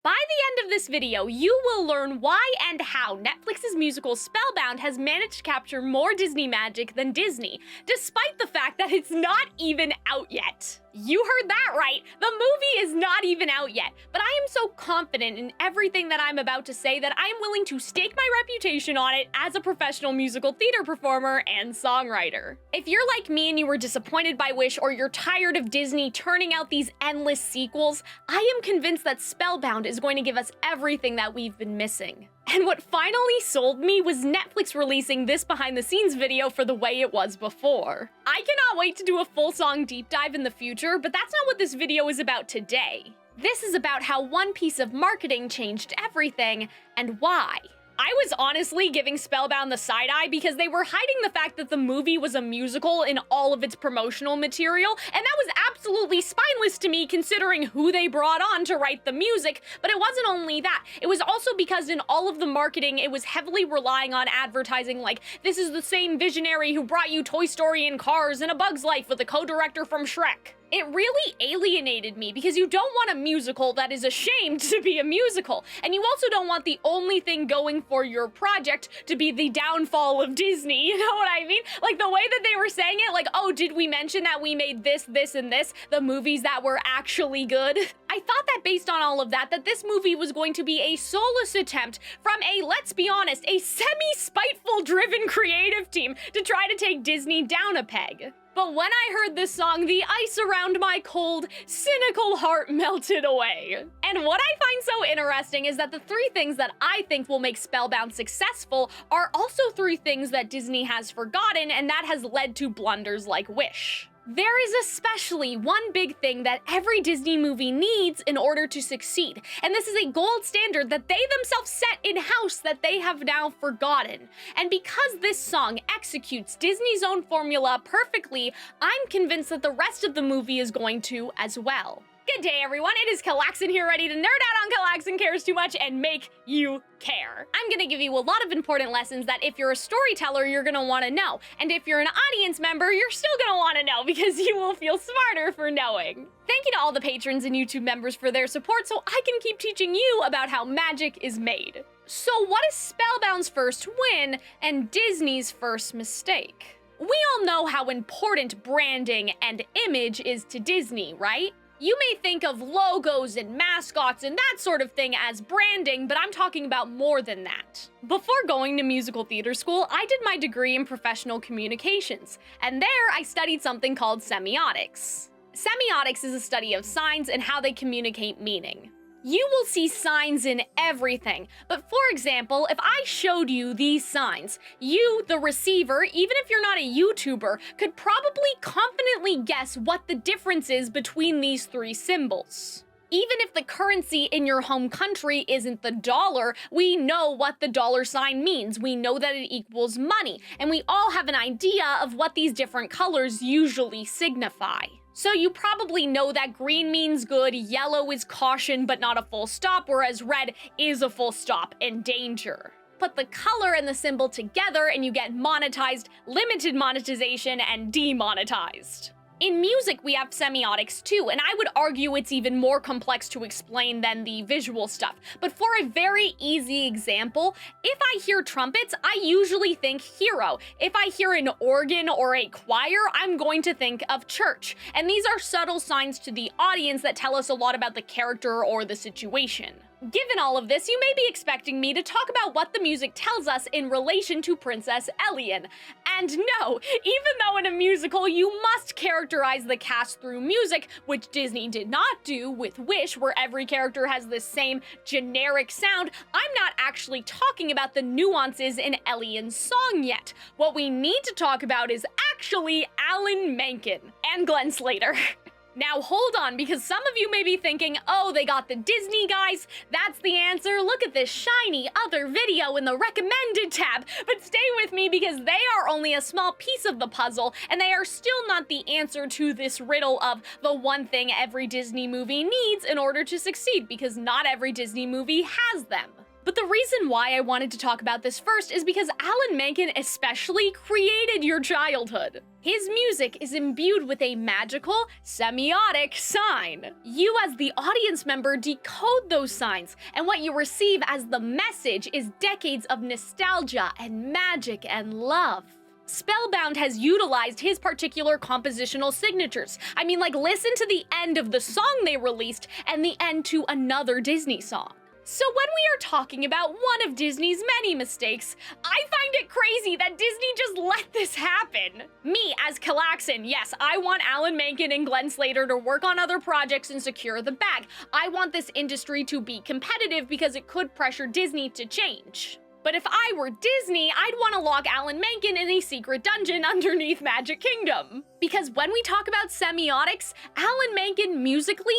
By the end of this video, you will learn why and how Netflix's musical Spellbound has managed to capture more Disney magic than Disney, despite the fact that it's not even out yet. You heard that right, the movie is not even out yet, but I am so confident in everything that I'm about to say that I am willing to stake my reputation on it as a professional musical theater performer and songwriter. If you're like me and you were disappointed by Wish, or you're tired of Disney turning out these endless sequels, I am convinced that Spellbound is going to give us everything that we've been missing. And what finally sold me was Netflix releasing this behind-the-scenes video for the way it was before. I cannot wait to do a full song deep dive in the future, but that's not what this video is about today. This is about how one piece of marketing changed everything, and why. I was honestly giving Spellbound the side eye because they were hiding the fact that the movie was a musical in all of its promotional material, and that was absolutely spineless to me considering who they brought on to write the music. But it wasn't only that, it was also because in all of the marketing it was heavily relying on advertising like, this is the same visionary who brought you Toy Story and Cars and A Bug's Life with a co-director from Shrek. It really alienated me because you don't want a musical that is ashamed to be a musical, and you also don't want the only thing going for your project to be the downfall of Disney, you know what I mean? Like the way that they were saying it, like, oh, did we mention that we made this, this, and this, the movies that were actually good? I thought that based on all of that this movie was going to be a soulless attempt from a, let's be honest, a semi-spiteful driven creative team to try to take Disney down a peg. But when I heard this song, the ice around my cold, cynical heart melted away. And what I find so interesting is that the three things that I think will make Spellbound successful are also three things that Disney has forgotten, and that has led to blunders like Wish. There is especially one big thing that every Disney movie needs in order to succeed, and this is a gold standard that they themselves set in-house that they have now forgotten. And because this song executes Disney's own formula perfectly, I'm convinced that the rest of the movie is going to as well. Good day, everyone. It is Calxiyn here, ready to nerd out on Calxiyn Cares Too Much and make you care. I'm gonna give you a lot of important lessons that if you're a storyteller, you're gonna wanna know. And if you're an audience member, you're still gonna wanna know because you will feel smarter for knowing. Thank you to all the patrons and YouTube members for their support so I can keep teaching you about how magic is made. So what is Spellbound's first win and Disney's first mistake? We all know how important branding and image is to Disney, right? You may think of logos and mascots and that sort of thing as branding, but I'm talking about more than that. Before going to musical theater school, I did my degree in professional communications, and there I studied something called semiotics. Semiotics is a study of signs and how they communicate meaning. You will see signs in everything, but for example, if I showed you these signs, you, the receiver, even if you're not a YouTuber, could probably confidently guess what the difference is between these three symbols. Even if the currency in your home country isn't the dollar, we know what the dollar sign means. We know that it equals money, and we all have an idea of what these different colors usually signify. So you probably know that green means good, yellow is caution but not a full stop, whereas red is a full stop and danger. Put the color and the symbol together and you get monetized, limited monetization, and demonetized. In music, we have semiotics too, and I would argue it's even more complex to explain than the visual stuff. But for a very easy example, if I hear trumpets, I usually think hero. If I hear an organ or a choir, I'm going to think of church. And these are subtle signs to the audience that tell us a lot about the character or the situation. Given all of this, you may be expecting me to talk about what the music tells us in relation to Princess Ellian. And no, even though in a musical you must characterize the cast through music, which Disney did not do with Wish, where every character has the same generic sound, I'm not actually talking about the nuances in Ellian's song yet. What we need to talk about is actually Alan Menken and Glenn Slater. Now hold on, because some of you may be thinking, oh, they got the Disney guys, that's the answer, look at this shiny other video in the recommended tab, but stay with me because they are only a small piece of the puzzle, and they are still not the answer to this riddle of the one thing every Disney movie needs in order to succeed, because not every Disney movie has them. But the reason why I wanted to talk about this first is because Alan Menken especially created your childhood. His music is imbued with a magical, semiotic sign. You as the audience member decode those signs, and what you receive as the message is decades of nostalgia and magic and love. Spellbound has utilized his particular compositional signatures. I mean, like, listen to the end of the song they released and the end to another Disney song. So when we are talking about one of Disney's many mistakes, I find it crazy that Disney just let this happen. Me, as Calxiyn, yes, I want Alan Menken and Glenn Slater to work on other projects and secure the bag. I want this industry to be competitive because it could pressure Disney to change. But if I were Disney, I'd want to lock Alan Menken in a secret dungeon underneath Magic Kingdom. Because when we talk about semiotics, Alan Menken musically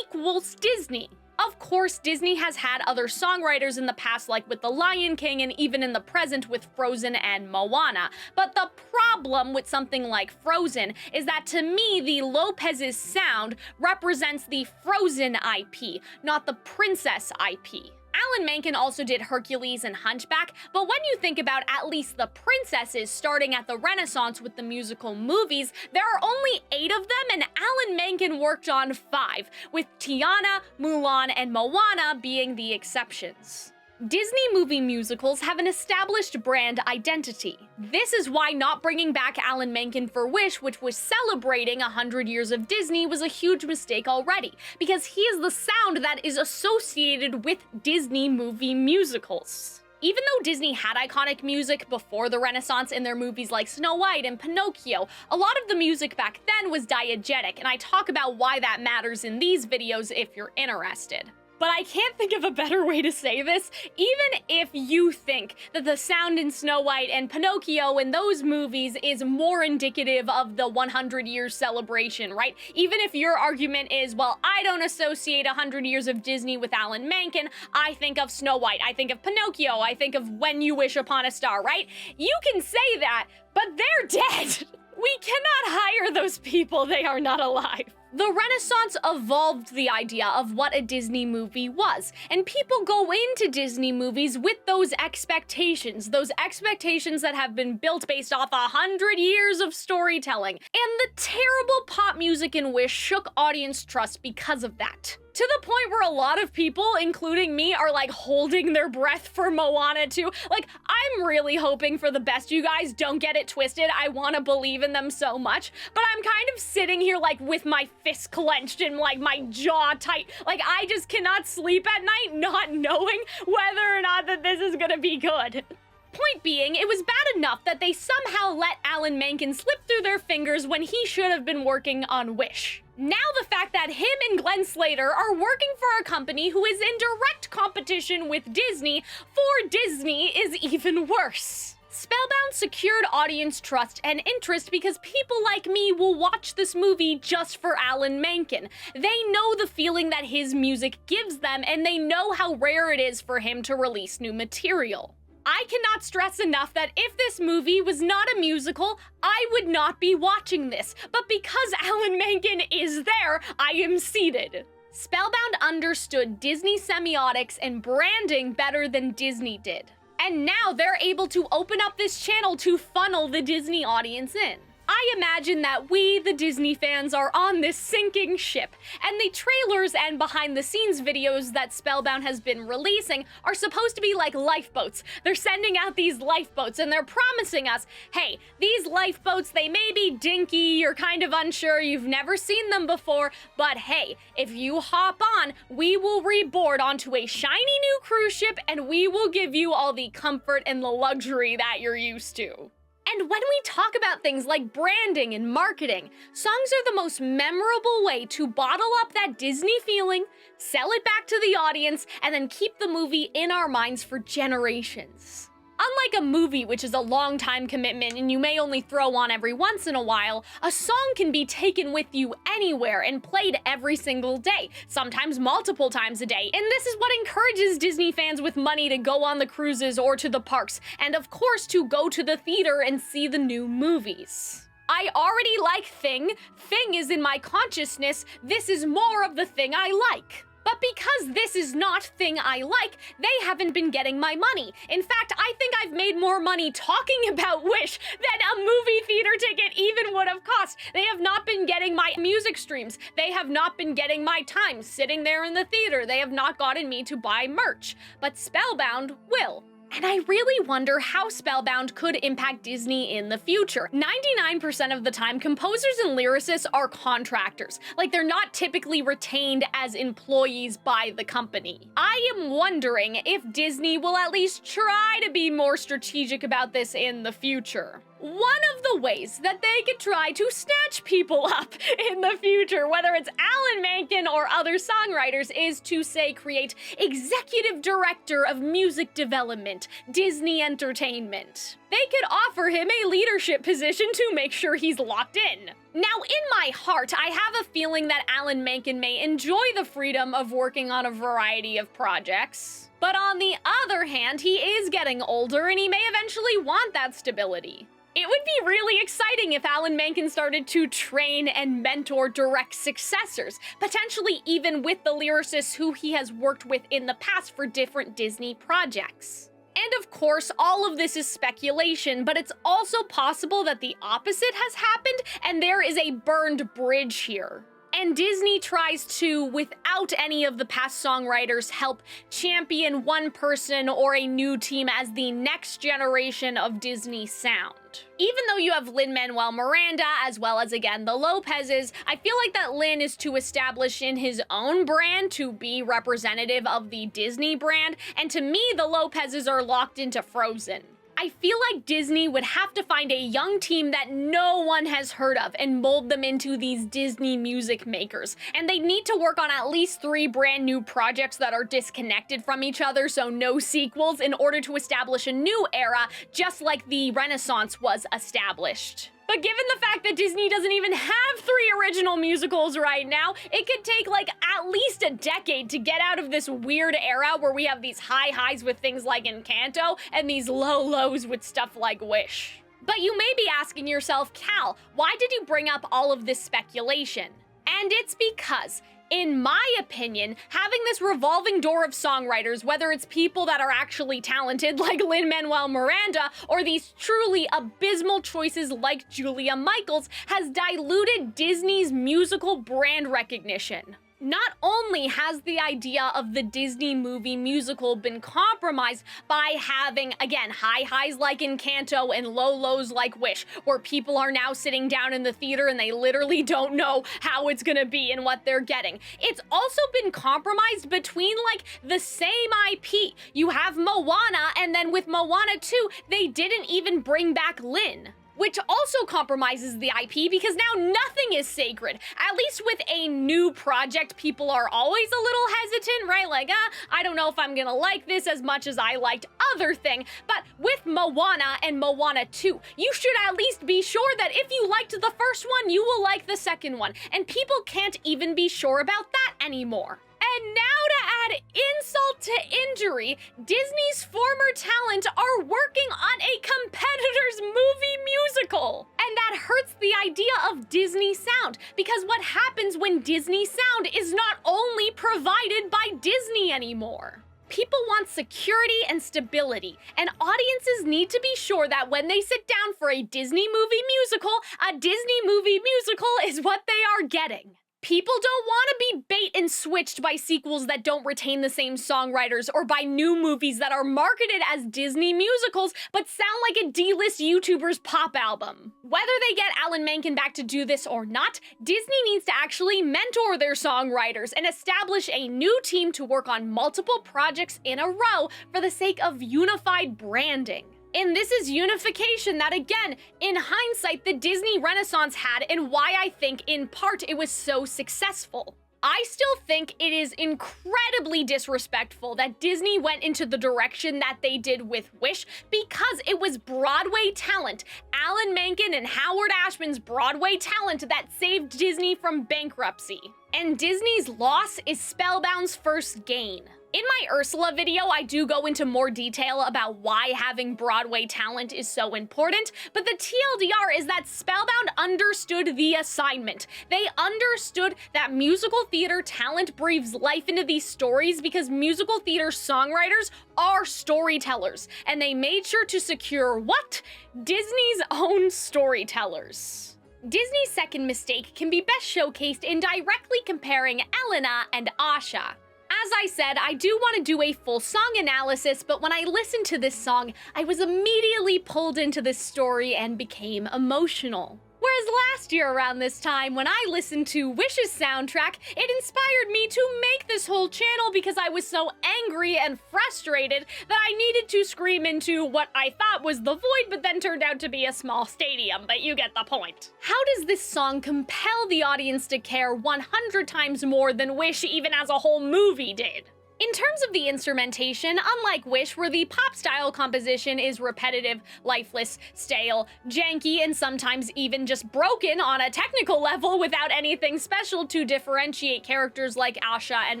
equals Disney. Of course, Disney has had other songwriters in the past, like with The Lion King, and even in the present with Frozen and Moana. But the problem with something like Frozen is that, to me, the Lopez's sound represents the Frozen IP, not the Princess IP. Alan Menken also did Hercules and Hunchback, but when you think about at least the princesses starting at the Renaissance with the musical movies, there are only 8 of them, and Alan Menken worked on 5, with Tiana, Mulan, and Moana being the exceptions. Disney movie musicals have an established brand identity. This is why not bringing back Alan Menken for Wish, which was celebrating 100 years of Disney, was a huge mistake already, because he is the sound that is associated with Disney movie musicals. Even though Disney had iconic music before the Renaissance in their movies like Snow White and Pinocchio, a lot of the music back then was diegetic, and I talk about why that matters in these videos if you're interested. But I can't think of a better way to say this. Even if you think that the sound in Snow White and Pinocchio in those movies is more indicative of the 100-year celebration, right? Even if your argument is, well, I don't associate 100 years of Disney with Alan Menken, I think of Snow White, I think of Pinocchio, I think of When You Wish Upon a Star, right? You can say that, but they're dead. We cannot hire those people, they are not alive. The Renaissance evolved the idea of what a Disney movie was, and people go into Disney movies with those expectations that have been built based off 100 years of storytelling, and the terrible pop music in Wish shook audience trust because of that. To the point where a lot of people, including me, are like holding their breath for Moana 2. Like, I'm really hoping for the best, you guys, don't get it twisted. I want to believe in them so much, but I'm kind of sitting here like with my fist clenched and like my jaw tight. Like, I just cannot sleep at night not knowing whether or not that this is gonna be good. Point being, it was bad enough that they somehow let Alan Menken slip through their fingers when he should have been working on Wish. Now the fact that him and Glenn Slater are working for a company who is in direct competition with Disney for Disney is even worse. Spellbound secured audience trust and interest because people like me will watch this movie just for Alan Menken. They know the feeling that his music gives them, and they know how rare it is for him to release new material. I cannot stress enough that if this movie was not a musical, I would not be watching this. But because Alan Menken is there, I am seated. Spellbound understood Disney semiotics and branding better than Disney did. And now they're able to open up this channel to funnel the Disney audience in. I imagine that we, the Disney fans, are on this sinking ship, and the trailers and behind-the-scenes videos that Spellbound has been releasing are supposed to be like lifeboats. They're sending out these lifeboats, and they're promising us, hey, these lifeboats, they may be dinky, you're kind of unsure, you've never seen them before, but hey, if you hop on, we will reboard onto a shiny new cruise ship, and we will give you all the comfort and the luxury that you're used to. And when we talk about things like branding and marketing, songs are the most memorable way to bottle up that Disney feeling, sell it back to the audience, and then keep the movie in our minds for generations. Unlike a movie, which is a long time commitment and you may only throw on every once in a while, a song can be taken with you anywhere and played every single day, sometimes multiple times a day. And this is what encourages Disney fans with money to go on the cruises or to the parks, and of course to go to the theater and see the new movies. I already like Thing. Thing is in my consciousness. This is more of the thing I like. But because this is not thing I like, they haven't been getting my money. In fact, I think I've made more money talking about Wish than a movie theater ticket even would have cost. They have not been getting my music streams. They have not been getting my time sitting there in the theater. They have not gotten me to buy merch. But Spellbound will. And I really wonder how Spellbound could impact Disney in the future. 99% of the time, composers and lyricists are contractors. Like, they're not typically retained as employees by the company. I am wondering if Disney will at least try to be more strategic about this in the future. One of the ways that they could try to snatch people up in the future, whether it's Alan Menken or other songwriters, is to, say, create Executive Director of Music Development, Disney Entertainment. They could offer him a leadership position to make sure he's locked in. Now, in my heart, I have a feeling that Alan Menken may enjoy the freedom of working on a variety of projects. But on the other hand, he is getting older and he may eventually want that stability. It would be really exciting if Alan Menken started to train and mentor direct successors, potentially even with the lyricists who he has worked with in the past for different Disney projects. And of course, all of this is speculation, but it's also possible that the opposite has happened and there is a burned bridge here. And Disney tries to, without any of the past songwriters' help, champion one person or a new team as the next generation of Disney sound. Even though you have Lin-Manuel Miranda, as well as, again, the Lopez's, I feel like that Lin is to establish in his own brand to be representative of the Disney brand, and to me, the Lopez's are locked into Frozen. I feel like Disney would have to find a young team that no one has heard of and mold them into these Disney music makers. And they need to work on at least 3 brand new projects that are disconnected from each other, so no sequels, in order to establish a new era, just like the Renaissance was established. But given the fact that Disney doesn't even have 3 original musicals right now, it could take like at least a decade to get out of this weird era where we have these high highs with things like Encanto and these low lows with stuff like Wish. But you may be asking yourself, Cal, why did you bring up all of this speculation? And it's because, in my opinion, having this revolving door of songwriters, whether it's people that are actually talented like Lin-Manuel Miranda or these truly abysmal choices like Julia Michaels, has diluted Disney's musical brand recognition. Not only has the idea of the Disney movie musical been compromised by having, again, high highs like Encanto and low lows like Wish, where people are now sitting down in the theater and they literally don't know how it's gonna be and what they're getting. It's also been compromised between, like, the same IP. You have Moana, and then with Moana 2, they didn't even bring back Lin, which also compromises the IP because now nothing is sacred. At least with a new project, people are always a little hesitant, right? Like, I don't know if I'm gonna like this as much as I liked other thing. But with Moana and Moana 2, you should at least be sure that if you liked the first one, you will like the second one. And people can't even be sure about that anymore. And now to add insult to injury, Disney's former talent are working on a competitor's movie musical. And that hurts the idea of Disney sound, because what happens when Disney sound is not only provided by Disney anymore. People want security and stability, and audiences need to be sure that when they sit down for a Disney movie musical, a Disney movie musical is what they are getting. People don't want to be bait and switched by sequels that don't retain the same songwriters or by new movies that are marketed as Disney musicals but sound like a D-list YouTuber's pop album. Whether they get Alan Menken back to do this or not, Disney needs to actually mentor their songwriters and establish a new team to work on multiple projects in a row for the sake of unified branding. And this is unification that, again, in hindsight, the Disney Renaissance had, and why I think, in part, it was so successful. I still think it is incredibly disrespectful that Disney went into the direction that they did with Wish because it was Broadway talent, Alan Menken and Howard Ashman's Broadway talent, that saved Disney from bankruptcy. And Disney's loss is Spellbound's first gain. In my Ursula video, I do go into more detail about why having Broadway talent is so important, but the TLDR is that Spellbound understood the assignment. They understood that musical theater talent breathes life into these stories because musical theater songwriters are storytellers, and they made sure to secure what? Disney's own storytellers. Disney's second mistake can be best showcased in directly comparing Elena and Asha. As I said, I do want to do a full song analysis, but when I listened to this song, I was immediately pulled into this story and became emotional. Whereas last year around this time, when I listened to Wish's soundtrack, it inspired me to make this whole channel because I was so angry and frustrated that I needed to scream into what I thought was the void, but then turned out to be a small stadium, but you get the point. How does this song compel the audience to care 100 times more than Wish even as a whole movie did? In terms of the instrumentation, unlike Wish, where the pop-style composition is repetitive, lifeless, stale, janky, and sometimes even just broken on a technical level without anything special to differentiate characters like Asha and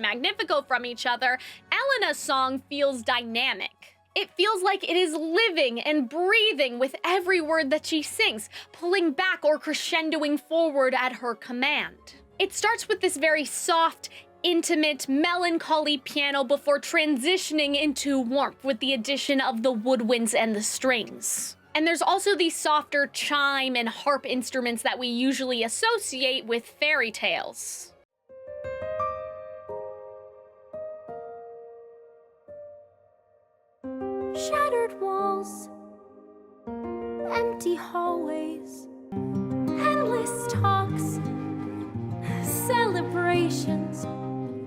Magnifico from each other, Elena's song feels dynamic. It feels like it is living and breathing with every word that she sings, pulling back or crescendoing forward at her command. It starts with this very soft, intimate, melancholy piano before transitioning into warmth with the addition of the woodwinds and the strings. And there's also these softer chime and harp instruments that we usually associate with fairy tales. Shattered walls, empty hallways, endless talks, celebrations.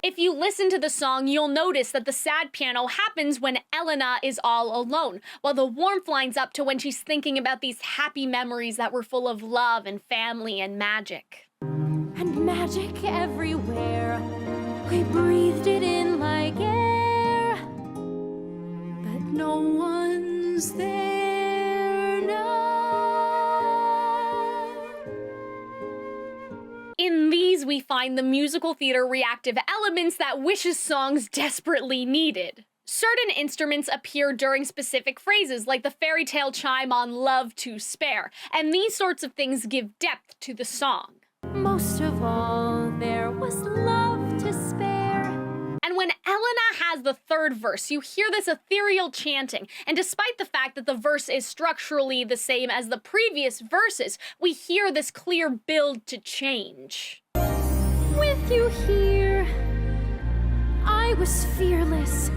If you listen to the song, you'll notice that the sad piano happens when Elena is all alone, while the warmth lines up to when she's thinking about these happy memories that were full of love and family and magic. And magic everywhere. We breathed it in like air, but no one's there now. In these, we find the musical theater reactive elements that Wish's songs desperately needed. Certain instruments appear during specific phrases, like the fairy tale chime on Love to Spare, and these sorts of things give depth to the song. Most of all, there was love to spare. And when Elena has the third verse, you hear this ethereal chanting, and despite the fact that the verse is structurally the same as the previous verses, we hear this clear build to change. With you here, I was fearless.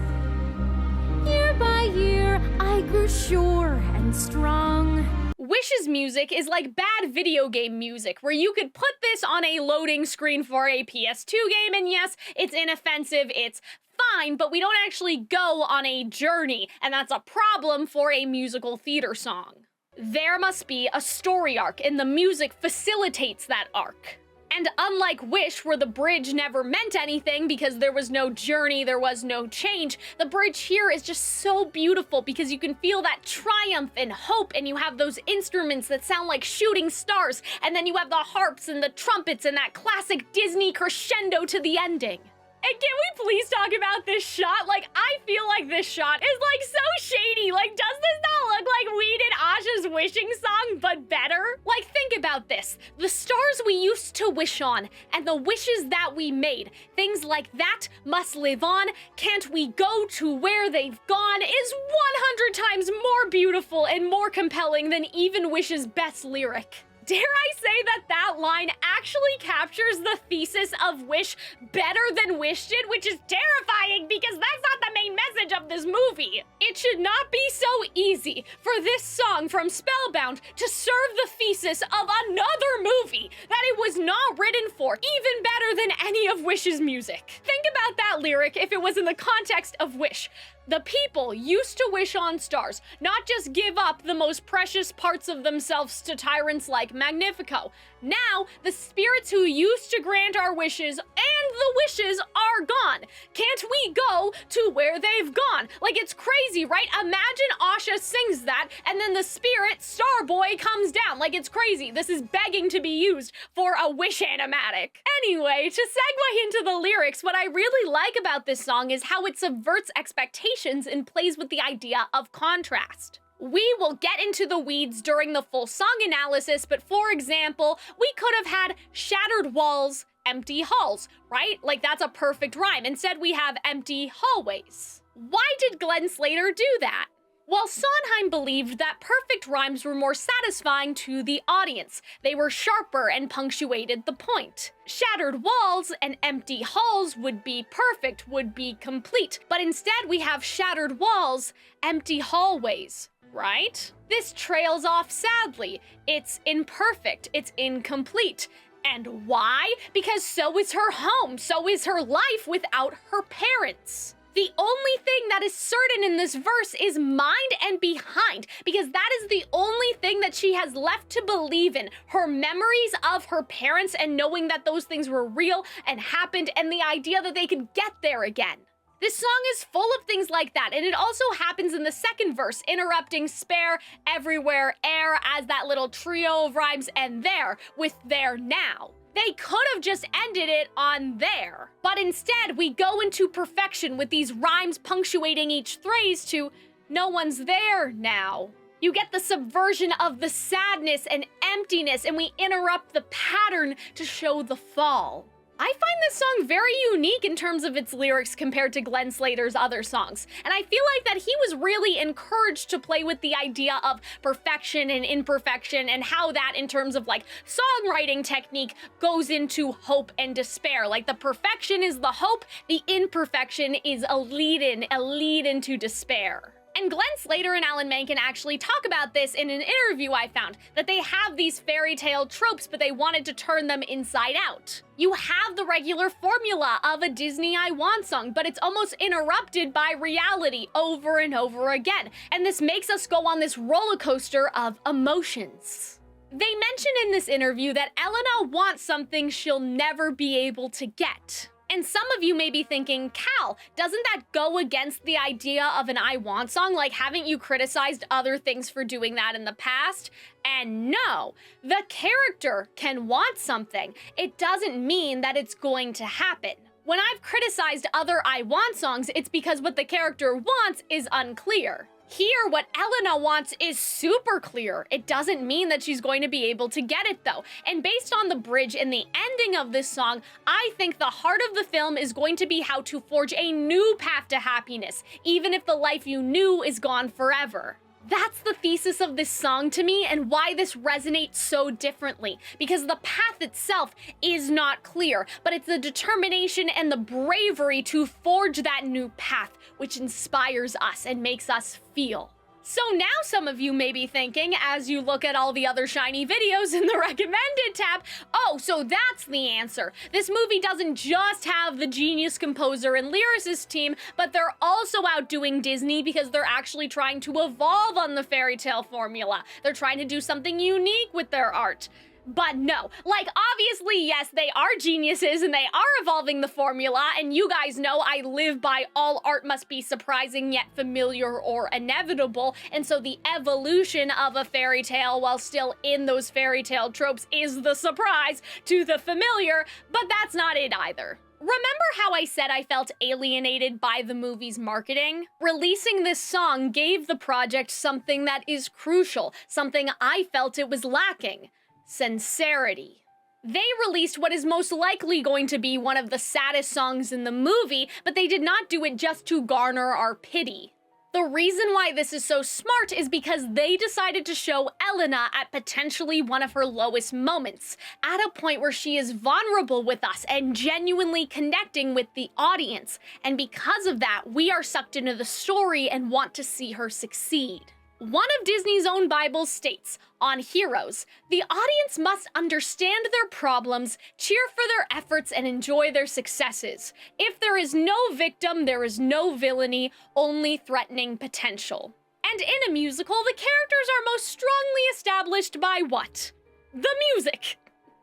Year by year, I grew sure and strong. Wish's music is like bad video game music, where you could put this on a loading screen for a PS2 game, and yes, it's inoffensive, it's fine, but we don't actually go on a journey, and that's a problem for a musical theater song. There must be a story arc, and the music facilitates that arc. And unlike Wish, where the bridge never meant anything because there was no journey, there was no change, the bridge here is just so beautiful because you can feel that triumph and hope, and you have those instruments that sound like shooting stars, and then you have the harps and the trumpets and that classic Disney crescendo to the ending. And can we please talk about this shot? Like, I feel like this shot is like so shady. Like, does this not look like we did Asha's wishing song, but better? Like, think about this. The stars we used to wish on, and the wishes that we made, things like that must live on, can't we go to where they've gone, is 100 times more beautiful and more compelling than even Wish's best lyric. Dare I say that that line actually captures the thesis of Wish better than Wish did, which is terrifying because that's not the main message of this movie. It should not be so easy for this song from Spellbound to serve the thesis of another movie that it was not written for, even better than any of Wish's music. Think about that lyric if it was in the context of Wish. The people used to wish on stars, not just give up the most precious parts of themselves to tyrants like Magnifico. Now, the spirits who used to grant our wishes and the wishes are gone. Can't we go to where they've gone? Like, it's crazy, right? Imagine Asha sings that, and then the spirit, Starboy, comes down. Like, it's crazy. This is begging to be used for a wish animatic. Anyway, to segue into the lyrics, what I really like about this song is how it subverts expectations and plays with the idea of contrast. We will get into the weeds during the full song analysis, but for example, we could have had shattered walls, empty halls, right? Like, that's a perfect rhyme. Instead, we have empty hallways. Why did Glenn Slater do that? Well, Sondheim believed that perfect rhymes were more satisfying to the audience. They were sharper and punctuated the point. Shattered walls and empty halls would be perfect, would be complete. But instead, we have shattered walls, empty hallways. Right? This trails off sadly. It's imperfect, it's incomplete. And why? Because so is her home, so is her life without her parents. The only thing that is certain in this verse is mind and behind, because that is the only thing that she has left to believe in. Her memories of her parents and knowing that those things were real and happened, and the idea that they could get there again. This song is full of things like that, and it also happens in the second verse, interrupting spare, everywhere, air as that little trio of rhymes, and there, with there now. They could have just ended it on there, but instead we go into perfection with these rhymes punctuating each phrase to no one's there now. You get the subversion of the sadness and emptiness, and we interrupt the pattern to show the fall. I find this song very unique in terms of its lyrics compared to Glenn Slater's other songs, and I feel like that he was really encouraged to play with the idea of perfection and imperfection and how that in terms of like songwriting technique goes into hope and despair. Like, the perfection is the hope, the imperfection is a lead into despair. And Glenn Slater and Alan Menken actually talk about this in an interview I found, that they have these fairy tale tropes, but they wanted to turn them inside out. You have the regular formula of a Disney I Want song, but it's almost interrupted by reality over and over again. And this makes us go on this roller coaster of emotions. They mention in this interview that Elena wants something she'll never be able to get. And some of you may be thinking, Cal, doesn't that go against the idea of an I Want song? Like, haven't you criticized other things for doing that in the past? And no, the character can want something. It doesn't mean that it's going to happen. When I've criticized other I Want songs, it's because what the character wants is unclear. Here, what Elena wants is super clear. It doesn't mean that she's going to be able to get it though. And based on the bridge and the ending of this song, I think the heart of the film is going to be how to forge a new path to happiness, even if the life you knew is gone forever. That's the thesis of this song to me and why this resonates so differently, because the path itself is not clear, but it's the determination and the bravery to forge that new path, which inspires us and makes us feel. So now some of you may be thinking, as you look at all the other shiny videos in the recommended tab, oh, so that's the answer. This movie doesn't just have the genius composer and lyricist team, but they're also outdoing Disney because they're actually trying to evolve on the fairy tale formula. They're trying to do something unique with their art. But no, like, obviously, yes, they are geniuses and they are evolving the formula, and you guys know I live by all art must be surprising yet familiar or inevitable, and so the evolution of a fairy tale while still in those fairy tale tropes is the surprise to the familiar, but that's not it either. Remember how I said I felt alienated by the movie's marketing? Releasing this song gave the project something that is crucial, something I felt it was lacking. Sincerity. They released what is most likely going to be one of the saddest songs in the movie, but they did not do it just to garner our pity. The reason why this is so smart is because they decided to show Elena at potentially one of her lowest moments, at a point where she is vulnerable with us and genuinely connecting with the audience. And because of that, we are sucked into the story and want to see her succeed. One of Disney's own Bibles states, on heroes, the audience must understand their problems, cheer for their efforts, and enjoy their successes. If there is no victim, there is no villainy, only threatening potential. And in a musical, the characters are most strongly established by what? The music.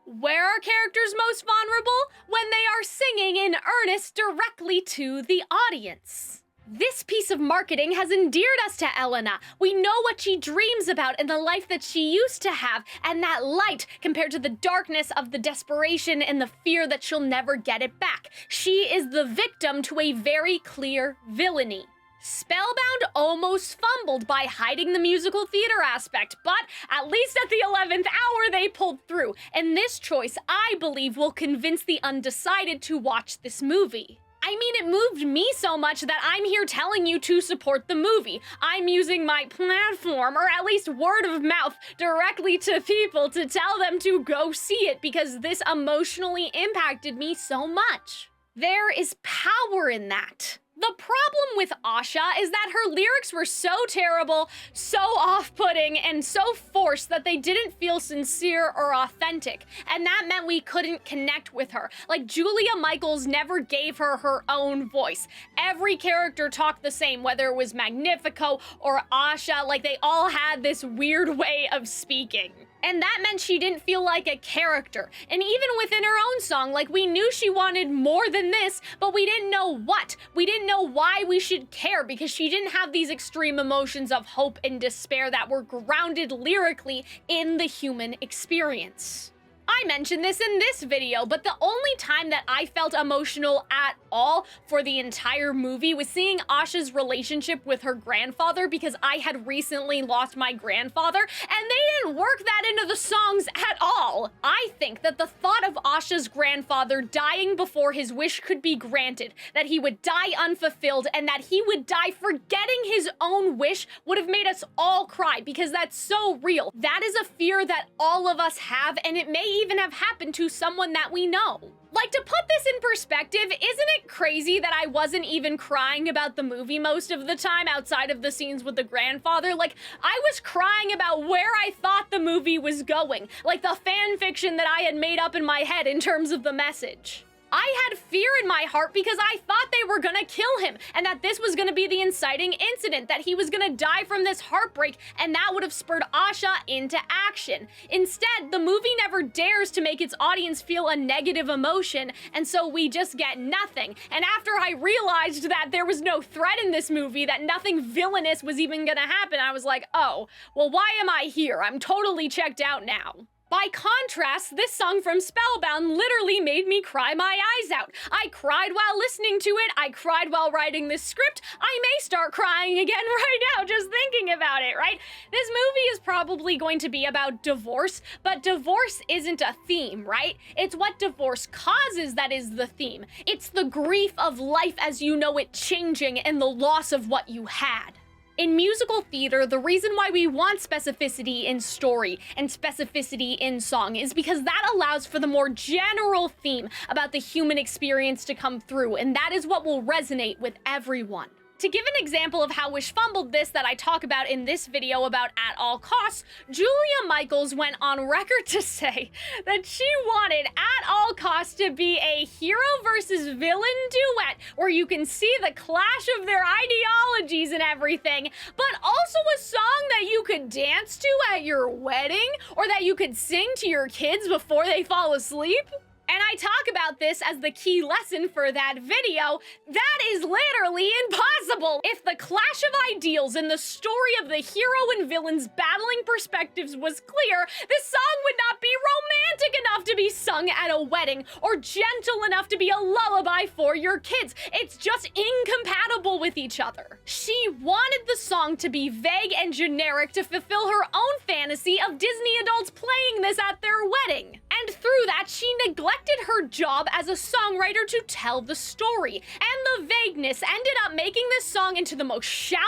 Where are characters most vulnerable? When they are singing in earnest directly to the audience. This piece of marketing has endeared us to Elena. We know what she dreams about and the life that she used to have, and that light compared to the darkness of the desperation and the fear that she'll never get it back. She is the victim to a very clear villainy. Spellbound almost fumbled by hiding the musical theater aspect, but at least at the 11th hour they pulled through, and this choice, I believe, will convince the undecided to watch this movie. I mean, it moved me so much that I'm here telling you to support the movie. I'm using my platform, or at least word of mouth, directly to people to tell them to go see it because this emotionally impacted me so much. There is power in that. The problem with Asha is that her lyrics were so terrible, so off-putting, and so forced that they didn't feel sincere or authentic, and that meant we couldn't connect with her. Like, Julia Michaels never gave her her own voice. Every character talked the same, whether it was Magnifico or Asha, like they all had this weird way of speaking. And that meant she didn't feel like a character. And even within her own song, like, we knew she wanted more than this, but we didn't know what. We didn't know why we should care because she didn't have these extreme emotions of hope and despair that were grounded lyrically in the human experience. I mentioned this in this video, but the only time that I felt emotional at all for the entire movie was seeing Asha's relationship with her grandfather because I had recently lost my grandfather, and they didn't work that into the songs at all. I think that the thought of Asha's grandfather dying before his wish could be granted, that he would die unfulfilled, and that he would die forgetting his own wish would have made us all cry because that's so real. That is a fear that all of us have, and it may even have happened to someone that we know. Like, to put this in perspective, isn't it crazy that I wasn't even crying about the movie most of the time outside of the scenes with the grandfather? Like, I was crying about where I thought the movie was going, like the fan fiction that I had made up in my head in terms of the message. I had fear in my heart because I thought they were gonna kill him and that this was gonna be the inciting incident, that he was gonna die from this heartbreak, and that would have spurred Asha into action. Instead, the movie never dares to make its audience feel a negative emotion, and so we just get nothing. And after I realized that there was no threat in this movie, that nothing villainous was even gonna happen, I was like, oh, well, why am I here? I'm totally checked out now. By contrast, this song from Spellbound literally made me cry my eyes out. I cried while listening to it, I cried while writing this script, I may start crying again right now just thinking about it, right? This movie is probably going to be about divorce, but divorce isn't a theme, right? It's what divorce causes that is the theme. It's the grief of life as you know it changing and the loss of what you had. In musical theater, the reason why we want specificity in story and specificity in song is because that allows for the more general theme about the human experience to come through, and that is what will resonate with everyone. To give an example of how Wish fumbled this that I talk about in this video about At All Costs, Julia Michaels went on record to say that she wanted At All Costs to be a hero versus villain duet where you can see the clash of their ideologies and everything, but also a song that you could dance to at your wedding or that you could sing to your kids before they fall asleep. And I talk about this as the key lesson for that video. That is literally impossible! If the clash of ideals and the story of the hero and villain's battling perspectives was clear, this song would not be romantic enough to be sung at a wedding, or gentle enough to be a lullaby for your kids. It's just incompatible with each other. She wanted the song to be vague and generic to fulfill her own fantasy of Disney adults playing this at their wedding. And through that, she neglected her job as a songwriter to tell the story. And the vagueness ended up making this song into the most shallow,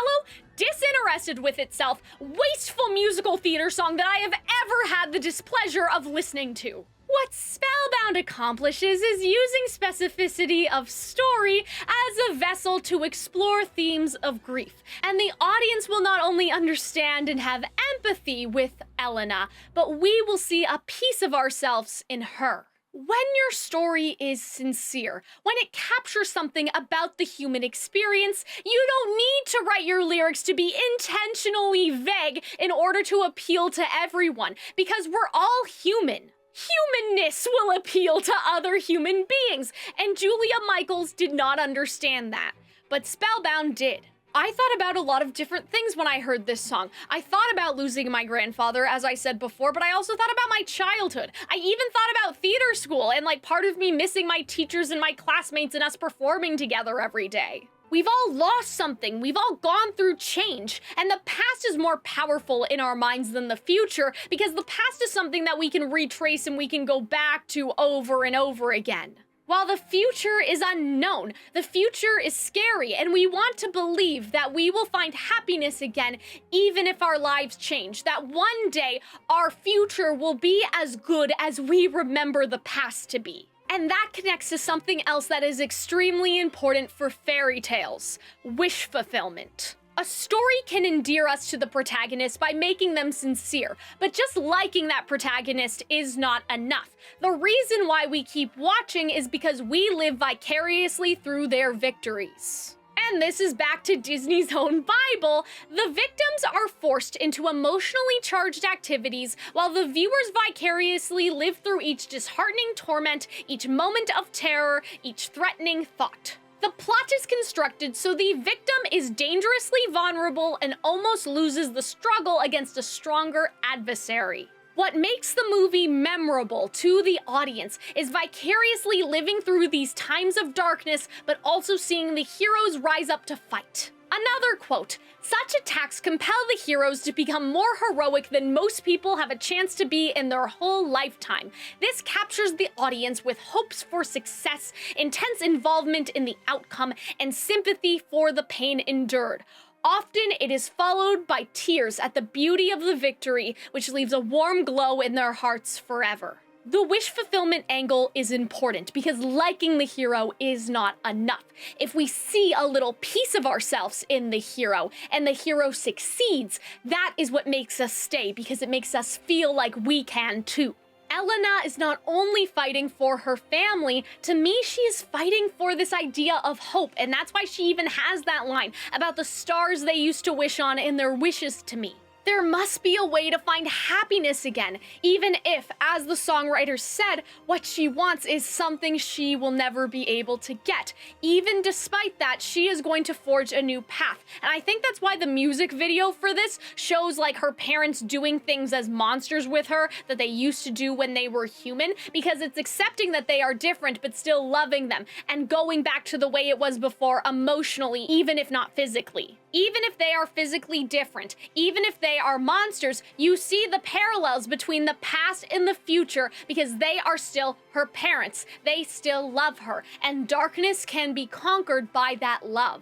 disinterested with itself, wasteful musical theater song that I have ever had the displeasure of listening to. What Spellbound accomplishes is using specificity of story as a vessel to explore themes of grief. And the audience will not only understand and have empathy with Elena, but we will see a piece of ourselves in her. When your story is sincere, when it captures something about the human experience, you don't need to write your lyrics to be intentionally vague in order to appeal to everyone, because we're all human. humanness will appeal to other human beings, and Julia Michaels did not understand that, but Spellbound did. I thought about a lot of different things when I heard this song. I thought about losing my grandfather, as I said before, but I also thought about my childhood. I even thought about theater school and like part of me missing my teachers and my classmates and us performing together every day. We've all lost something, we've all gone through change, and the past is more powerful in our minds than the future because the past is something that we can retrace and we can go back to over and over again. While the future is unknown, the future is scary, and we want to believe that we will find happiness again, even if our lives change, that one day our future will be as good as we remember the past to be. And that connects to something else that is extremely important for fairy tales: wish fulfillment. A story can endear us to the protagonist by making them sincere, but just liking that protagonist is not enough. The reason why we keep watching is because we live vicariously through their victories. And this is back to Disney's own Bible. The victims are forced into emotionally charged activities while the viewers vicariously live through each disheartening torment, each moment of terror, each threatening thought. The plot is constructed so the victim is dangerously vulnerable and almost loses the struggle against a stronger adversary. What makes the movie memorable to the audience is vicariously living through these times of darkness, but also seeing the heroes rise up to fight. Another quote: "Such attacks compel the heroes to become more heroic than most people have a chance to be in their whole lifetime. This captures the audience with hopes for success, intense involvement in the outcome, and sympathy for the pain endured. Often it is followed by tears at the beauty of the victory, which leaves a warm glow in their hearts forever." The wish fulfillment angle is important because liking the hero is not enough. If we see a little piece of ourselves in the hero and the hero succeeds, that is what makes us stay because it makes us feel like we can too. Elena is not only fighting for her family, to me she is fighting for this idea of hope, and that's why she even has that line about the stars they used to wish on in their wishes to me. There must be a way to find happiness again, even if, as the songwriter said, what she wants is something she will never be able to get. Even despite that, she is going to forge a new path. And I think that's why the music video for this shows like her parents doing things as monsters with her that they used to do when they were human, because it's accepting that they are different but still loving them and going back to the way it was before emotionally, even if not physically. Even if they are physically different, even if they are monsters, you see the parallels between the past and the future because they are still her parents. They still love her, and darkness can be conquered by that love.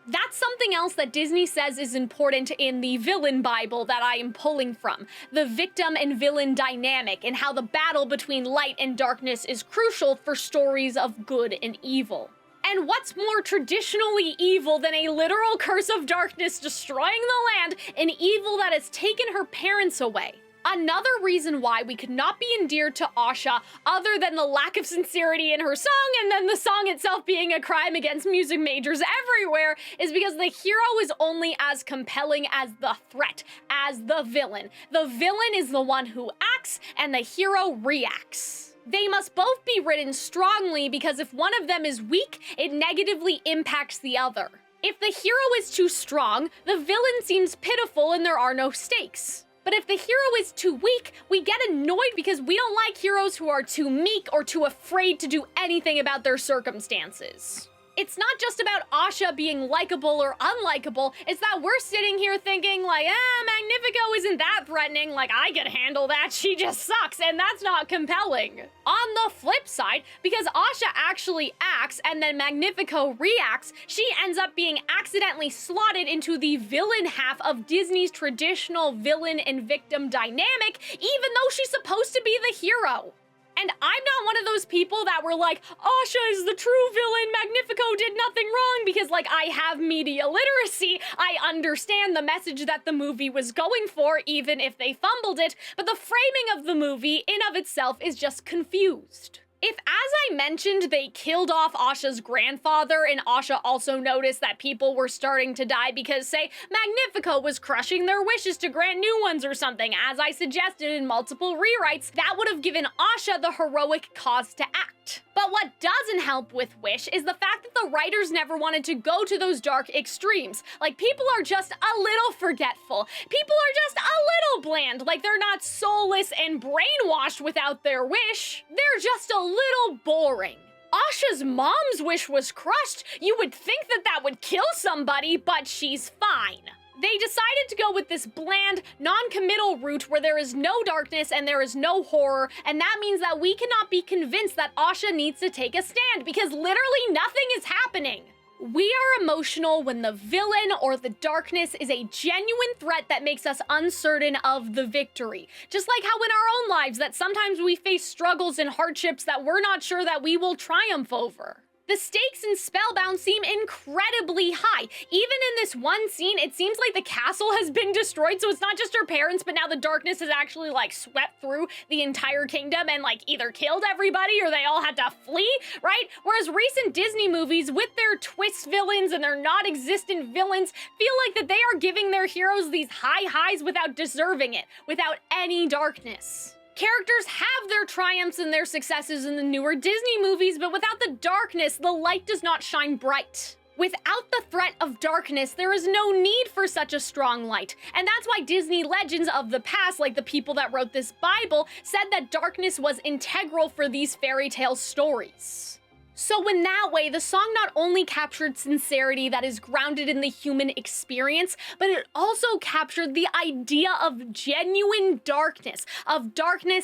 That's something else that Disney says is important in the villain Bible that I am pulling from. The victim and villain dynamic and how the battle between light and darkness is crucial for stories of good and evil. And what's more traditionally evil than a literal curse of darkness destroying the land, an evil that has taken her parents away? Another reason why we could not be endeared to Asha, other than the lack of sincerity in her song and then the song itself being a crime against music majors everywhere, is because the hero is only as compelling as the threat, as the villain. The villain is the one who acts and the hero reacts. They must both be written strongly because if one of them is weak, it negatively impacts the other. If the hero is too strong, the villain seems pitiful and there are no stakes. But if the hero is too weak, we get annoyed because we don't like heroes who are too meek or too afraid to do anything about their circumstances. It's not just about Asha being likable or unlikable, it's that we're sitting here thinking like, Magnifico isn't that threatening, like I could handle that, she just sucks, and that's not compelling. On the flip side, because Asha actually acts and then Magnifico reacts, she ends up being accidentally slotted into the villain half of Disney's traditional villain and victim dynamic, even though she's supposed to be the hero. And I'm not one of those people that were like, Asha is the true villain, Magnifico did nothing wrong, because like I have media literacy. I understand the message that the movie was going for, even if they fumbled it, but the framing of the movie in of itself is just confused. If, as I mentioned, they killed off Asha's grandfather, and Asha also noticed that people were starting to die because, say, Magnifico was crushing their wishes to grant new ones or something, as I suggested in multiple rewrites, that would have given Asha the heroic cause to act. But what doesn't help with Wish is the fact that the writers never wanted to go to those dark extremes. Like, people are just a little forgetful. People are just a little bland. Like, they're not soulless and brainwashed without their wish. They're just a little boring. Asha's mom's wish was crushed. You would think that that would kill somebody, but she's fine. They decided to go with this bland, non-committal route where there is no darkness and there is no horror, and that means that we cannot be convinced that Asha needs to take a stand because literally nothing is happening. We are emotional when the villain or the darkness is a genuine threat that makes us uncertain of the victory. Just like how in our own lives that sometimes we face struggles and hardships that we're not sure that we will triumph over. The stakes in Spellbound seem incredibly high. Even in this one scene, it seems like the castle has been destroyed, so it's not just her parents, but now the darkness has actually, like, swept through the entire kingdom and, like, either killed everybody or they all had to flee, right? Whereas recent Disney movies, with their twist villains and their non-existent villains, feel like that they are giving their heroes these high highs without deserving it, without any darkness. Characters have their triumphs and their successes in the newer Disney movies, but without the darkness, the light does not shine bright. Without the threat of darkness, there is no need for such a strong light. And that's why Disney legends of the past, like the people that wrote this Bible, said that darkness was integral for these fairy tale stories. So in that way, the song not only captured sincerity that is grounded in the human experience, but it also captured the idea of genuine darkness,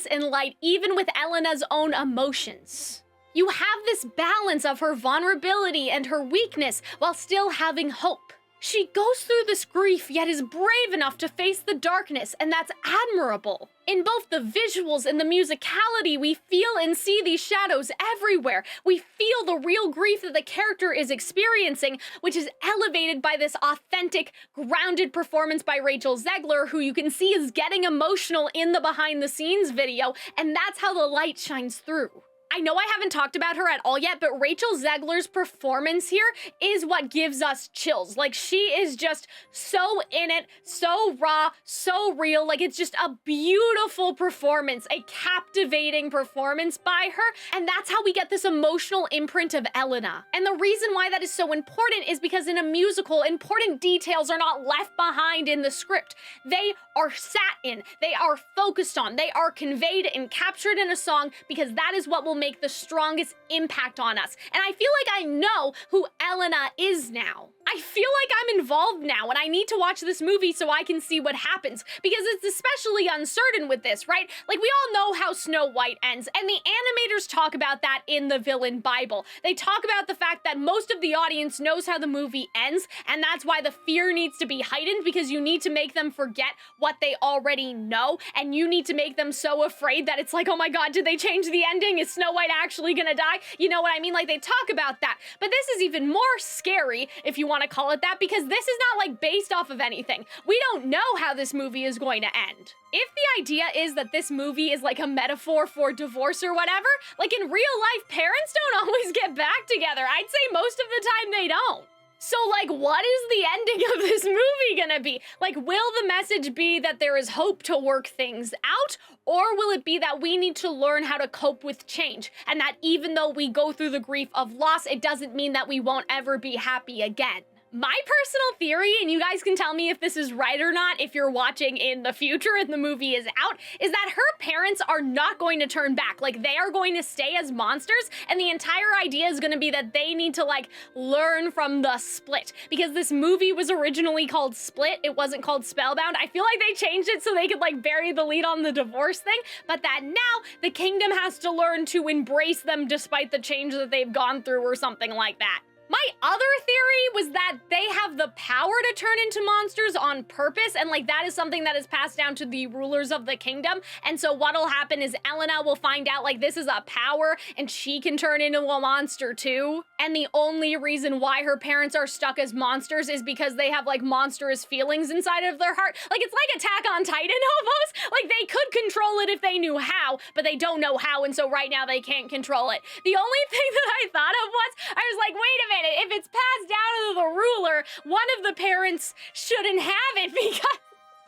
and light, even with Elena's own emotions. You have this balance of her vulnerability and her weakness while still having hope. She goes through this grief, yet is brave enough to face the darkness, and that's admirable. In both the visuals and the musicality, we feel and see these shadows everywhere. We feel the real grief that the character is experiencing, which is elevated by this authentic, grounded performance by Rachel Zegler, who you can see is getting emotional in the behind-the-scenes video, and that's how the light shines through. I know I haven't talked about her at all yet, but Rachel Zegler's performance here is what gives us chills. Like, she is just so in it, so raw, so real. Like, it's just a beautiful performance, a captivating performance by her. And that's how we get this emotional imprint of Elena. And the reason why that is so important is because in a musical, important details are not left behind in the script. They are sat in, they are focused on, they are conveyed and captured in a song because that is what will make the strongest impact on us. And I feel like I know who Elena is now. I feel like I'm involved now and I need to watch this movie so I can see what happens, because it's especially uncertain with this, right? Like, we all know how Snow White ends, and the animators talk about that in the Villain Bible. They talk about the fact that most of the audience knows how the movie ends, and that's why the fear needs to be heightened, because you need to make them forget what they already know, and you need to make them so afraid that it's like, oh my god, did they change the ending? Is Snow White actually gonna die? You know what I mean? Like, they talk about that. But this is even more scary, if you want to call it that, because this is not like based off of anything. We don't know how this movie is going to end. If the idea is that this movie is like a metaphor for divorce or whatever, like in real life, parents don't always get back together. I'd say most of the time they don't. So, like, what is the ending of this movie gonna be? Like, will the message be that there is hope to work things out? Or will it be that we need to learn how to cope with change? And that even though we go through the grief of loss, it doesn't mean that we won't ever be happy again. My personal theory, and you guys can tell me if this is right or not if you're watching in the future and the movie is out, is that her parents are not going to turn back. Like, they are going to stay as monsters, and the entire idea is going to be that they need to, like, learn from the split. Because this movie was originally called Split, it wasn't called Spellbound. I feel like they changed it so they could, like, bury the lead on the divorce thing, but that now the kingdom has to learn to embrace them despite the change that they've gone through or something like that. My other theory was that they have the power to turn into monsters on purpose, and like that is something that is passed down to the rulers of the kingdom. And so what'll happen is Elena will find out like this is a power and she can turn into a monster too. And the only reason why her parents are stuck as monsters is because they have like monstrous feelings inside of their heart. Like it's like Attack on Titan almost. Like they could control it if they knew how, but they don't know how, and so right now they can't control it. The only thing that I thought of was, I was like, wait a minute, if it's passed down to the ruler, one of the parents shouldn't have it because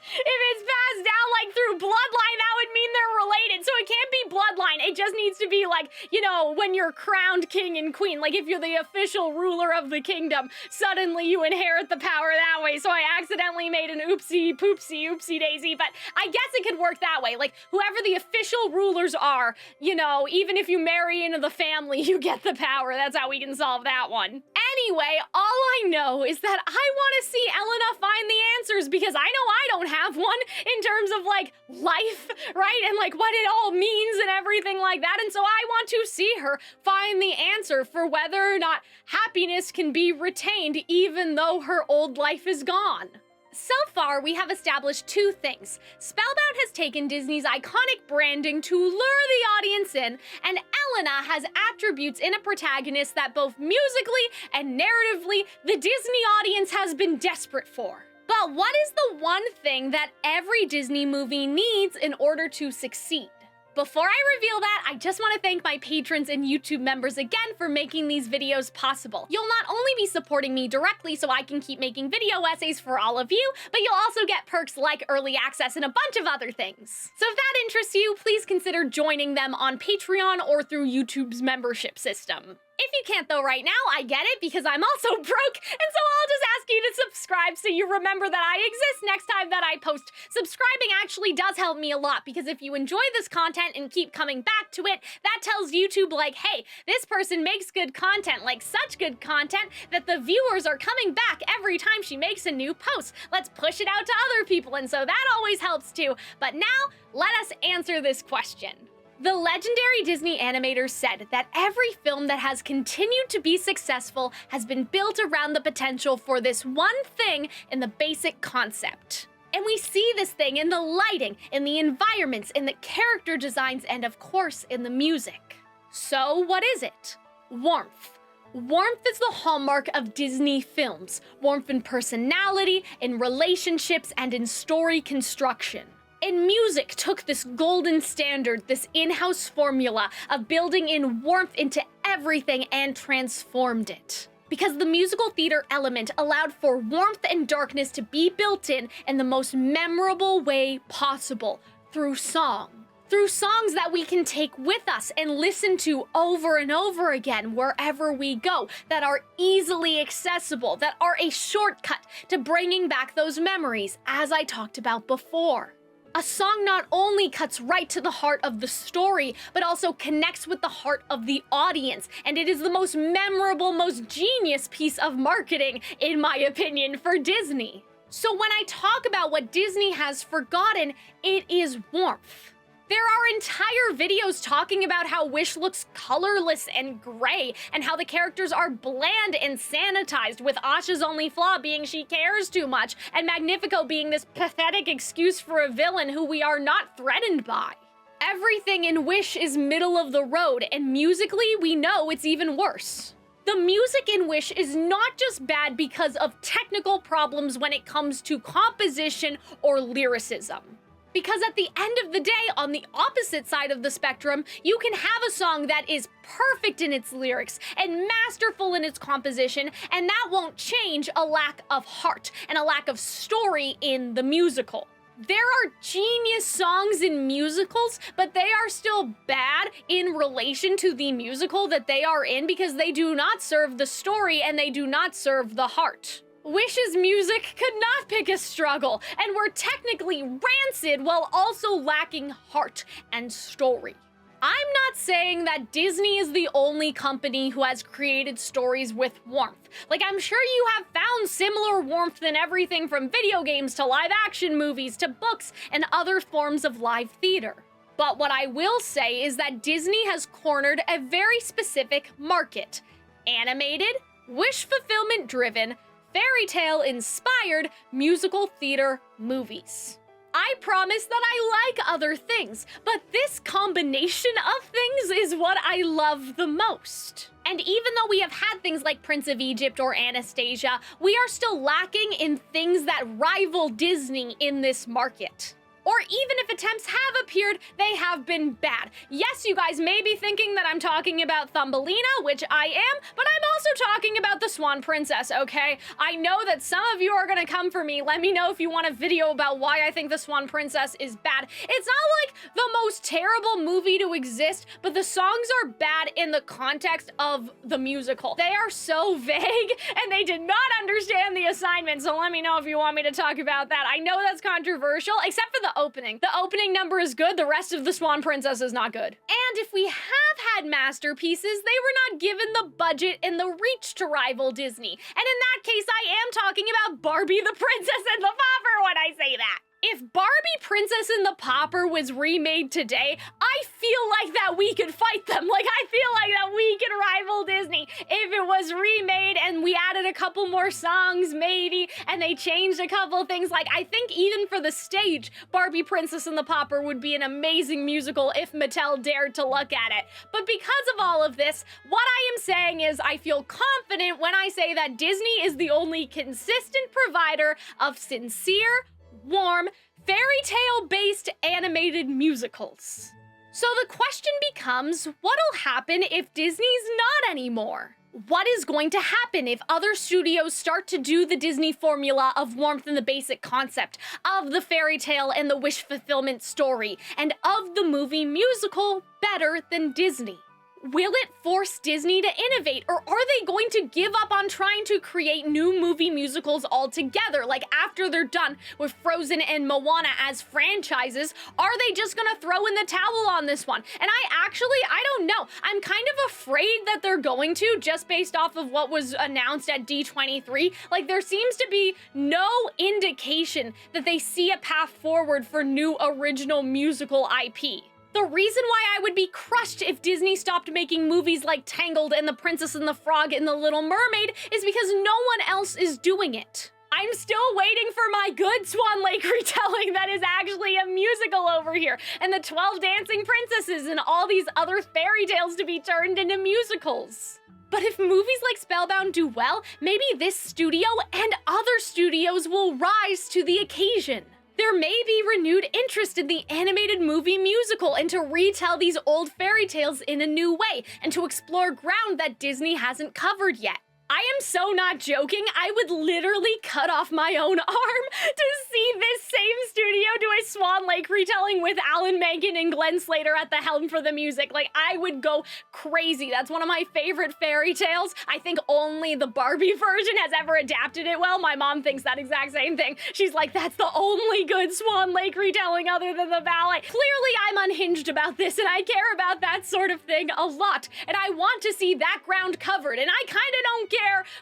if it's passed down like through bloodline, that would mean they're related. So it can't be bloodline. It just needs to be like, you know, when you're crowned king and queen, like if you're the official ruler of the kingdom, suddenly you inherit the power that way. So I accidentally made an oopsie daisy, but I guess it could work that way. Like whoever the official rulers are, you know, even if you marry into the family, you get the power. That's how we can solve that one. Anyway, all I know is that I want to see Elena find the answers because I know I don't have one in terms of like life, right? And like what it all means and everything like that. And so I want to see her find the answer for whether or not happiness can be retained even though her old life is gone. So far, we have established two things. Spellbound has taken Disney's iconic branding to lure the audience in, and Elena has attributes in a protagonist that both musically and narratively, the Disney audience has been desperate for. But what is the one thing that every Disney movie needs in order to succeed? Before I reveal that, I just want to thank my patrons and YouTube members again for making these videos possible. You'll not only be supporting me directly so I can keep making video essays for all of you, but you'll also get perks like early access and a bunch of other things. So if that interests you, please consider joining them on Patreon or through YouTube's membership system. If you can't though right now, I get it because I'm also broke, and so I'll just ask you to subscribe so you remember that I exist next time that I post. Subscribing actually does help me a lot because if you enjoy this content and keep coming back to it, that tells YouTube like, hey, this person makes good content, like such good content that the viewers are coming back every time she makes a new post. Let's push it out to other people, and so that always helps too. But now, let us answer this question. The legendary Disney animators said that every film that has continued to be successful has been built around the potential for this one thing in the basic concept. And we see this thing in the lighting, in the environments, in the character designs, and of course in the music. So what is it? Warmth. Warmth is the hallmark of Disney films. Warmth in personality, in relationships, and in story construction. And music took this golden standard, this in-house formula of building in warmth into everything and transformed it. Because the musical theater element allowed for warmth and darkness to be built in the most memorable way possible, through song. Through songs that we can take with us and listen to over and over again wherever we go, that are easily accessible, that are a shortcut to bringing back those memories, as I talked about before. A song not only cuts right to the heart of the story, but also connects with the heart of the audience, and it is the most memorable, most genius piece of marketing, in my opinion, for Disney. So when I talk about what Disney has forgotten, it is warmth. There are entire videos talking about how Wish looks colorless and gray, and how the characters are bland and sanitized, with Asha's only flaw being she cares too much, and Magnifico being this pathetic excuse for a villain who we are not threatened by. Everything in Wish is middle of the road, and musically, we know it's even worse. The music in Wish is not just bad because of technical problems when it comes to composition or lyricism. Because at the end of the day, on the opposite side of the spectrum, you can have a song that is perfect in its lyrics and masterful in its composition, and that won't change a lack of heart and a lack of story in the musical. There are genius songs in musicals, but they are still bad in relation to the musical that they are in because they do not serve the story and they do not serve the heart. Wish's music could not pick a struggle, and were technically rancid while also lacking heart and story. I'm not saying that Disney is the only company who has created stories with warmth. Like, I'm sure you have found similar warmth in everything from video games to live action movies to books and other forms of live theater. But what I will say is that Disney has cornered a very specific market: animated, wish fulfillment driven, fairy tale inspired musical theater movies. I promise that I like other things, but this combination of things is what I love the most. And even though we have had things like Prince of Egypt or Anastasia, we are still lacking in things that rival Disney in this market. Or even if attempts have appeared, they have been bad. Yes, you guys may be thinking that I'm talking about Thumbelina, which I am, but I'm also talking about the Swan Princess, okay? I know that some of you are gonna come for me. Let me know if you want a video about why I think the Swan Princess is bad. It's not like the most terrible movie to exist, but the songs are bad in the context of the musical. They are so vague, and they did not understand the assignment, so let me know if you want me to talk about that. I know that's controversial, except for the opening. The opening number is good, the rest of the Swan Princess is not good. And if we have had masterpieces, they were not given the budget and the reach to rival Disney. And in that case, I am talking about Barbie the Princess and the Pauper when I say that. If Barbie Princess and the Pauper was remade today, I feel like that we could fight them. Like, I feel like that we could rival Disney. If it was remade and we added a couple more songs, maybe, and they changed a couple things, like, I think even for the stage, Barbie Princess and the Pauper would be an amazing musical if Mattel dared to look at it. But because of all of this, what I am saying is I feel confident when I say that Disney is the only consistent provider of sincere, warm, fairy tale-based animated musicals. So the question becomes, what'll happen if Disney's not anymore? What is going to happen if other studios start to do the Disney formula of warmth and the basic concept, of the fairy tale and the wish fulfillment story, and of the movie musical better than Disney? Will it force Disney to innovate, or are they going to give up on trying to create new movie musicals altogether? Like, after they're done with Frozen and Moana as franchises, are they just gonna throw in the towel on this one? And I don't know. I'm kind of afraid that they're going to, just based off of what was announced at D23. Like, there seems to be no indication that they see a path forward for new original musical IP. The reason why I would be crushed if Disney stopped making movies like Tangled and The Princess and the Frog and The Little Mermaid is because no one else is doing it. I'm still waiting for my good Swan Lake retelling that is actually a musical over here, and the 12 Dancing Princesses and all these other fairy tales to be turned into musicals. But if movies like Spellbound do well, maybe this studio and other studios will rise to the occasion. There may be renewed interest in the animated movie musical and to retell these old fairy tales in a new way and to explore ground that Disney hasn't covered yet. I am so not joking. I would literally cut off my own arm to see this same studio do a Swan Lake retelling with Alan Menken and Glenn Slater at the helm for the music. Like, I would go crazy. That's one of my favorite fairy tales. I think only the Barbie version has ever adapted it well. My mom thinks that exact same thing. She's like, that's the only good Swan Lake retelling other than the ballet. Clearly, I'm unhinged about this, and I care about that sort of thing a lot. And I want to see that ground covered, and I kind of don't care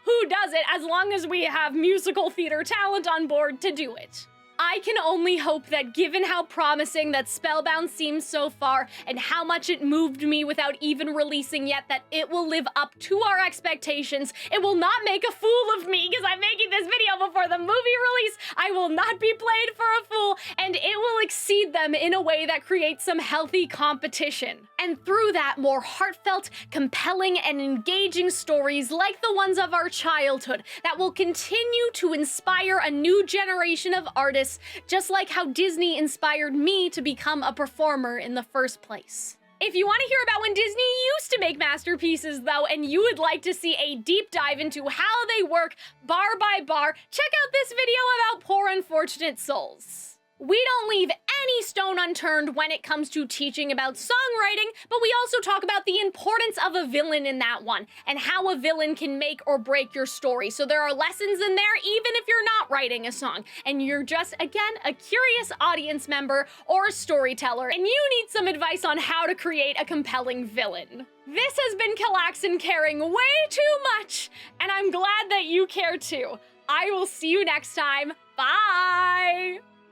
who does it as long as we have musical theater talent on board to do it. I can only hope that given how promising that Spellbound seems so far and how much it moved me without even releasing yet, that it will live up to our expectations. It will not make a fool of me because I'm making this video before the movie release. I will not be played for a fool, and it will exceed them in a way that creates some healthy competition. And through that, more heartfelt, compelling, and engaging stories like the ones of our childhood that will continue to inspire a new generation of artists, just like how Disney inspired me to become a performer in the first place. If you want to hear about when Disney used to make masterpieces, though, and you would like to see a deep dive into how they work bar by bar, check out this video about Poor Unfortunate Souls. We don't leave any stone unturned when it comes to teaching about songwriting, but we also talk about the importance of a villain in that one, and how a villain can make or break your story. So there are lessons in there even if you're not writing a song, and you're just, again, a curious audience member or a storyteller, and you need some advice on how to create a compelling villain. This has been Calxiyn caring way too much, and I'm glad that you care too. I will see you next time. Bye!